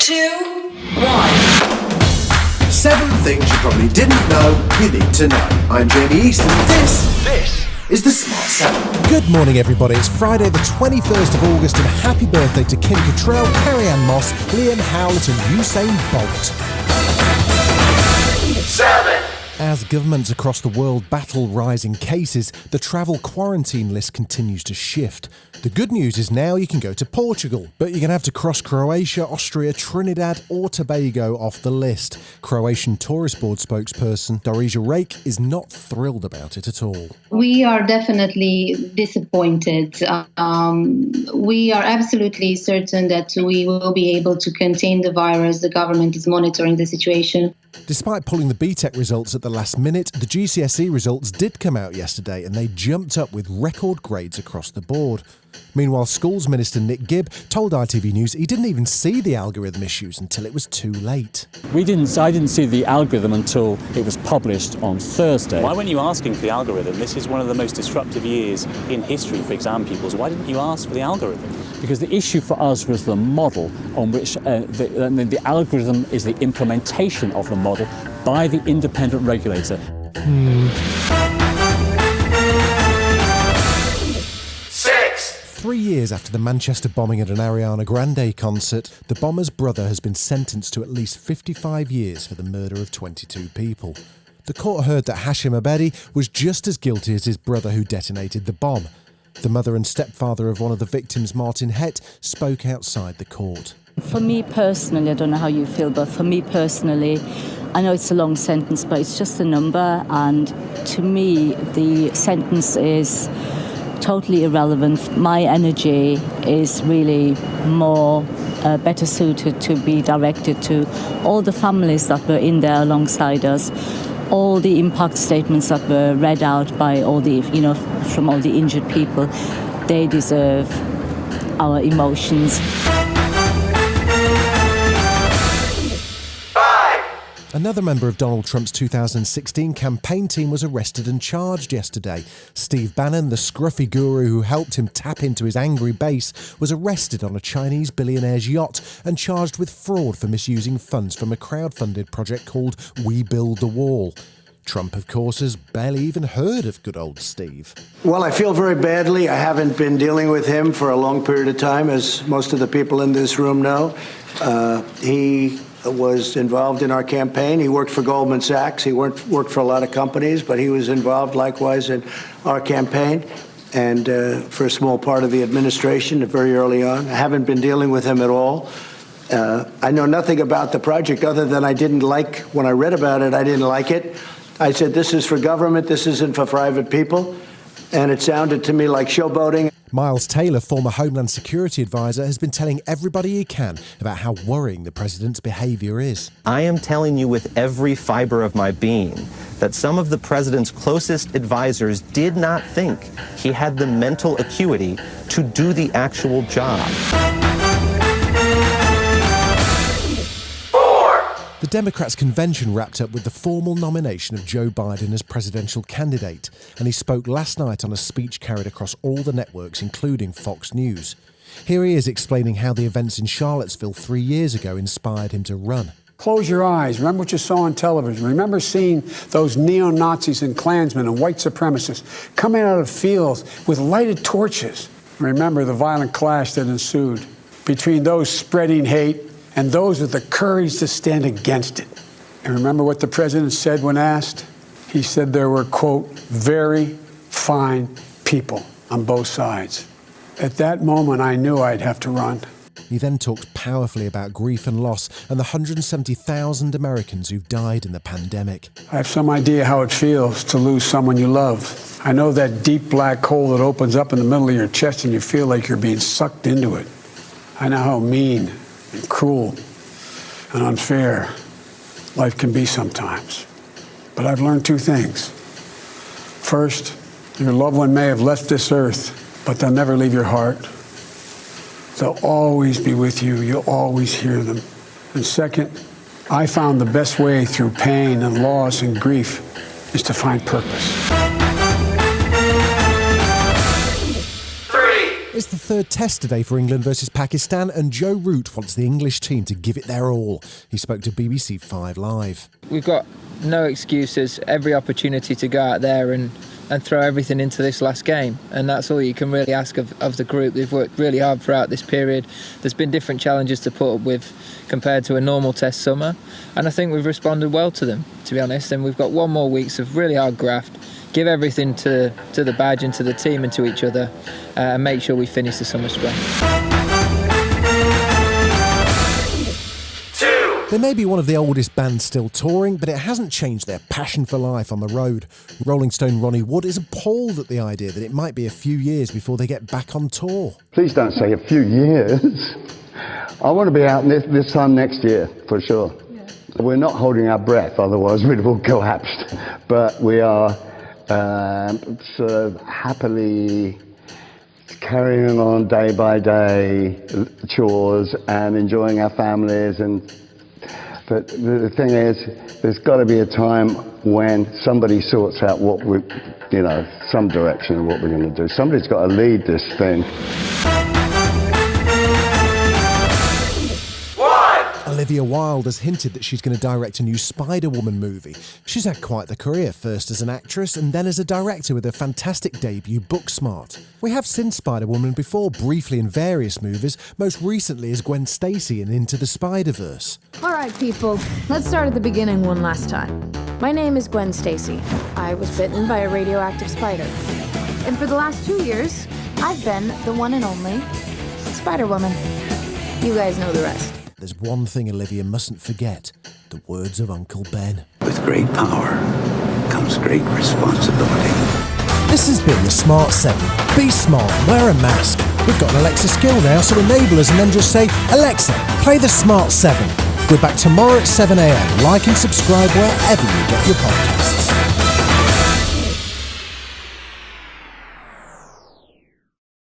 2, 1. 7 things you probably didn't know you need to know. I'm Jamie East, and this is the Smart 7. Good morning, everybody. It's Friday, the 21st of August, and happy birthday to Kim Cattrall, Carrie-Anne Moss, Liam Howlett, and Usain Bolt. 7. As governments across the world battle rising cases, the travel quarantine list continues to shift. The good news is now you can go to Portugal, but you're going to have to cross Croatia, Austria, Trinidad or Tobago off the list. Croatian Tourist Board spokesperson Darija Rake is not thrilled about it at all. We are definitely disappointed. We are absolutely certain that we will be able to contain the virus. The government is monitoring the situation. Despite pulling the BTEC results at the last minute, the GCSE results did come out yesterday and they jumped up with record grades across the board. Meanwhile, Schools Minister Nick Gibb told ITV News he didn't even see the algorithm issues until it was too late. I didn't see the algorithm until it was published on Thursday. Why weren't you asking for the algorithm? This is one of the most disruptive years in history for exam pupils. Why didn't you ask for the algorithm? Because the issue for us was the model on which the algorithm is the implementation of the model by the independent regulator. 3 years after the Manchester bombing at an Ariana Grande concert, the bomber's brother has been sentenced to at least 55 years for the murder of 22 people. The court heard that Hashim Abedi was just as guilty as his brother who detonated the bomb. The mother and stepfather of one of the victims, Martin Hett, spoke outside the court. For me personally, I don't know how you feel, but for me personally, I know it's a long sentence, but it's just a number, and to me, the sentence is totally irrelevant. My energy is really more better suited to be directed to all the families that were in there alongside us, all the impact statements that were read out by all the, from all the injured people. They deserve our emotions. Another member of Donald Trump's 2016 campaign team was arrested and charged yesterday. Steve Bannon, the scruffy guru who helped him tap into his angry base, was arrested on a Chinese billionaire's yacht and charged with fraud for misusing funds from a crowd-funded project called We Build the Wall. Trump, of course, has barely even heard of good old Steve. Well, I feel very badly. I haven't been dealing with him for a long period of time, as most of the people in this room know. He was involved in our campaign. He worked for Goldman Sachs. He worked for a lot of companies, but he was involved likewise in our campaign and for a small part of the administration very early on. I haven't been dealing with him at all. I know nothing about the project other than I didn't like, when I read about it, I didn't like it. I said, this is for government, this isn't for private people. And it sounded to me like showboating. Miles Taylor, former Homeland Security advisor, has been telling everybody he can about how worrying the president's behavior is. I am telling you with every fiber of my being that some of the president's closest advisors did not think he had the mental acuity to do the actual job. The Democrats' convention wrapped up with the formal nomination of Joe Biden as presidential candidate, and he spoke last night on a speech carried across all the networks, including Fox News. Here he is explaining how the events in Charlottesville 3 years ago inspired him to run. Close your eyes. Remember what you saw on television. Remember seeing those neo-Nazis and Klansmen and white supremacists coming out of fields with lighted torches. Remember the violent clash that ensued between those spreading hate and those with the courage to stand against it. And remember what the president said when asked? He said there were, quote, very fine people on both sides. At that moment, I knew I'd have to run. He then talked powerfully about grief and loss and the 170,000 Americans who've died in the pandemic. I have some idea how it feels to lose someone you love. I know that deep black hole that opens up in the middle of your chest and you feel like you're being sucked into it. I know how mean and cruel and unfair life can be sometimes. But I've learned two things. First, your loved one may have left this earth, but they'll never leave your heart. They'll always be with you. You'll always hear them. And second, I found the best way through pain and loss and grief is to find purpose. It's the third test today for England versus Pakistan, and Joe Root wants the English team to give it their all. He spoke to BBC 5 Live. We've got no excuses, every opportunity to go out there and throw everything into this last game, and that's all you can really ask of the group. They've worked really hard throughout this period. There's been different challenges to put up with compared to a normal test summer, and I think we've responded well to them, to be honest, and we've got one more week of really hard graft, give everything to the badge and to the team and to each other, and make sure we finish the summer strong. They may be one of the oldest bands still touring, but it hasn't changed their passion for life on the road. Rolling Stone Ronnie Wood is appalled at the idea that it might be a few years before they get back on tour. Please don't say a few years. I want to be out this time next year, for sure. Yeah. We're not holding our breath, otherwise we'd have all collapsed. But we are sort of happily carrying on day by day chores and enjoying our families. But the thing is, there's got to be a time when somebody sorts out what we, some direction of what we're going to do. Somebody's got to lead this thing. Olivia Wilde has hinted that she's going to direct a new Spiderwoman movie. She's had quite the career, first as an actress and then as a director with her fantastic debut Booksmart. We have seen Spiderwoman before, briefly in various movies, most recently as Gwen Stacy in Into the Spider-Verse. All right, people, let's start at the beginning one last time. My name is Gwen Stacy. I was bitten by a radioactive spider. And for the last 2 years, I've been the one and only Spiderwoman. You guys know the rest. There's one thing Olivia mustn't forget, the words of Uncle Ben. With great power comes great responsibility. This has been the Smart 7. Be smart, wear a mask. We've got an Alexa skill now, so enable us and then just say, Alexa, play the Smart 7. We're back tomorrow at 7 a.m. Like and subscribe wherever you get your podcast.